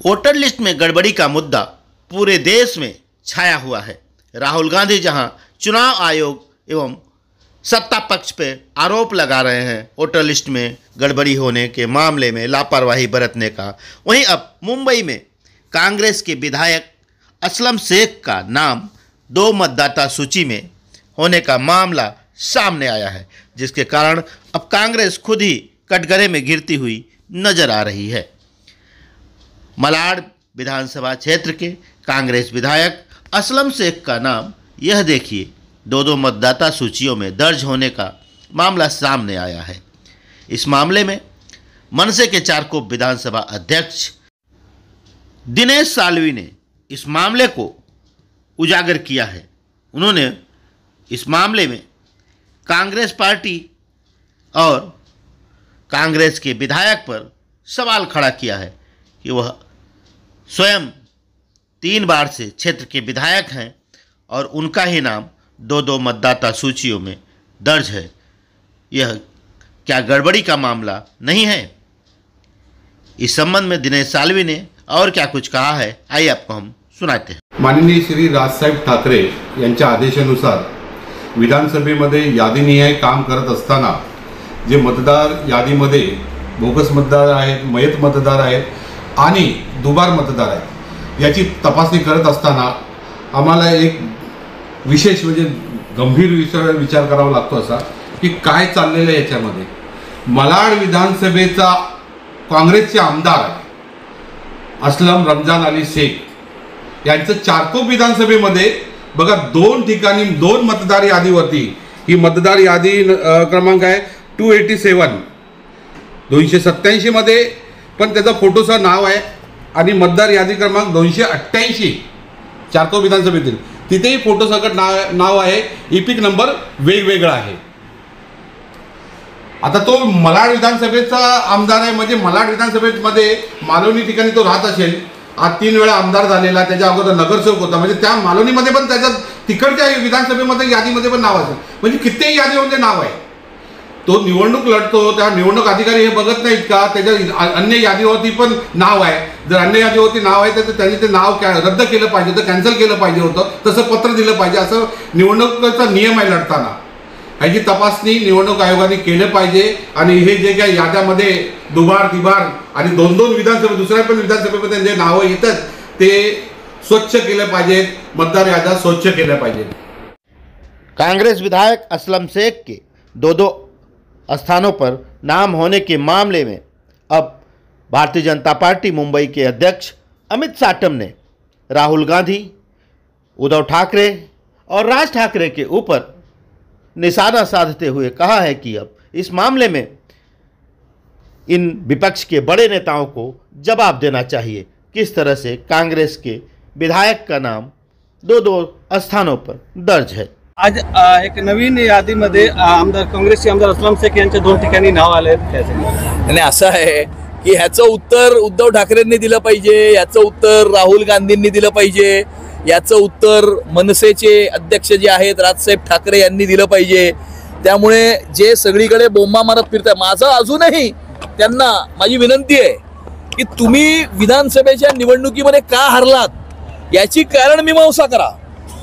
Voter list में गड़बड़ी का मुद्दा पूरे देश में छाया हुआ है। राहुल गांधी जहां चुनाव आयोग एवं सत्ता पक्ष पर आरोप लगा रहे हैं वोटर लिस्ट में गड़बड़ी होने के मामले में लापरवाही बरतने का, वहीं अब मुंबई में कांग्रेस के विधायक असलम शेख का नाम 2 मतदाता सूची में होने का मामला सामने आया है, जिसके कारण अब कांग्रेस खुद ही कटघरे में गिरती हुई नजर आ रही है। मलाड विधानसभा क्षेत्र के कांग्रेस विधायक असलम शेख का नाम यह देखिए 2 मतदाता सूचियों में दर्ज होने का मामला सामने आया है। इस मामले में मनसे के चारकोप विधानसभा अध्यक्ष दिनेश साल्वी ने इस मामले को उजागर किया है। उन्होंने इस मामले में कांग्रेस पार्टी और कांग्रेस के विधायक पर सवाल खड़ा किया है कि वह स्वयं 3 बार से क्षेत्र के विधायक हैं और उनका ही नाम 2 मतदाता सूचियों में दर्ज है। यह क्या गड़बड़ी का मामला नहीं है? इस संबंध में दिनेश साल्वी ने और क्या कुछ कहा है, आइए आपको हम सुनाते हैं। माननीय श्री राजसाहेब ठाकरे यांच्या आदेशानुसार विधानसभेमध्ये यादीनिहाय काम करत असताना जे मतदार यादीमध्ये बोगस मतदार आहेत, मयत मतदार आहेत आणि दुबार मतदार आहेत याची तपासणी करत असताना आम्हाला एक विशेष म्हणजे गंभीर विचार करावा लागतो असा की काय चाललेलं आहे याच्यामध्ये। मलाड विधानसभेचा काँग्रेसचे आमदार असलम रमजान अली शेख यांचं चारकोप विधानसभेमध्ये बघा 2 ठिकाणी 2 मतदार यादीवरती, ही मतदार यादी क्रमांक आहे 287 287 मध्ये पण त्याचा फोटोसह नाव आहे आणि मतदार यादी क्रमांक 288 चारकोप विधानसभेतील तिथेही फोटोसकट नाव आहे, इपिक नंबर वेगवेगळा आहे। आता तो मलाड विधानसभेचा आमदार आहे, म्हणजे मलाड विधानसभेमध्ये मालवणी ठिकाणी तो राहत असेल। आज 3 वेळा आमदार झालेला, त्याच्या अगोदर नगरसेवक होता, म्हणजे त्या मालवणीमध्ये पण त्याच्या तिकडच्या विधानसभेमध्ये यादीमध्ये पण नाव असेल, म्हणजे कित्येक यादीमध्ये नाव आहे। तो निवडणूक लढतो, त्या निवडणूक अधिकारी हे बघत नाहीत का त्याच्या अन्य यादीवरती पण नाव आहे? जर अन्य यादीवरती नाव आहे तर त्यांनी ते नाव रद्द केलं पाहिजे, तर कॅन्सल केलं पाहिजे होतं, तसं पत्र दिलं पाहिजे, असं निवडणुकीचा नियम आहे लढताना। ह्याची तपासणी निवडणूक आयोगाने केलं पाहिजे आणि हे जे काही याद्यामध्ये दुबार तिबार आणि 2 विधानसभा दुसऱ्या पण विधानसभेमध्ये जे नावं येतात ते स्वच्छ केले पाहिजेत, मतदार याद्या स्वच्छ केल्या पाहिजेत। कांग्रेस विधायक असलम शेख के 2 स्थानों पर नाम होने के मामले में अब भारतीय जनता पार्टी मुंबई के अध्यक्ष अमित साटम ने राहुल गांधी, उद्धव ठाकरे और राज ठाकरे के ऊपर निशाना साधते हुए कहा है कि अब इस मामले में इन विपक्ष के बड़े नेताओं को जवाब देना चाहिए, किस तरह से कांग्रेस के विधायक का नाम 2 स्थानों पर दर्ज है। आज एक नवीन यादीमध्ये आमदार काँग्रेसचे आमदार असलम शेख यांच्या 2 ठिकाणी नाव आले आणि असं आहे की ह्याचं उत्तर उद्धव ठाकरेंनी दिलं पाहिजे, याचं उत्तर राहुल गांधींनी दिलं पाहिजे, याचं उत्तर मनसेचे अध्यक्ष जे आहेत राजसाहेब ठाकरे यांनी दिलं पाहिजे। त्यामुळे जे सगळीकडे बोंबा मारत फिरतात, माझं अजूनही त्यांना माझी विनंती आहे की तुम्ही विधानसभेच्या निवडणुकीमध्ये का हरलात याची कारण मीमांसा करा।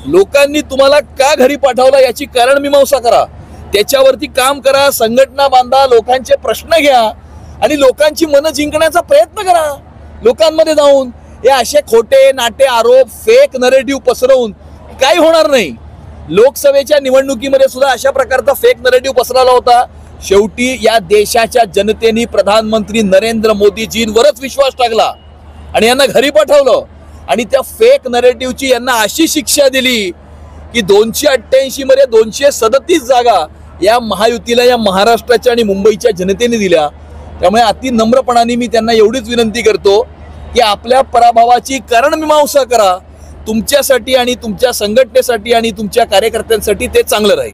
लोकांनी तुम्हाला का घरी पाठवलं याची कारण मीमांसा करा, त्याच्यावरती काम करा, संघटना बांधा, लोकांचे प्रश्न घ्या आणि लोकांची मनं जिंकण्याचा प्रयत्न करा। लोकांमध्ये जाऊन हे असे खोटे नाटे आरोप फेक नरेटिव्ह पसरवून काही होणार नाही। लोकसभेच्या निवडणुकीमध्ये सुद्धा अशा प्रकारचा फेक नरेटिव्ह पसरवला होता। शेवटी या देशाच्या जनतेने प्रधानमंत्री नरेंद्र मोदीजींवरच विश्वास टाकला आणि यांना घरी पाठवलं आणि त्या फेक नरेटिव्हची यांना अशी शिक्षा दिली की 288 मध्ये 237 जागा या महायुतीला, या महाराष्ट्राच्या आणि मुंबईच्या जनतेने दिल्या। त्यामुळे अति नम्रपणाने मी त्यांना एवढीच विनंती करतो की आपल्या पराभवाची कारण मीमांसा करा, तुमच्यासाठी आणि तुमच्या संघटनेसाठी आणि तुमच्या कार्यकर्त्यांसाठी ते चांगलं राहील।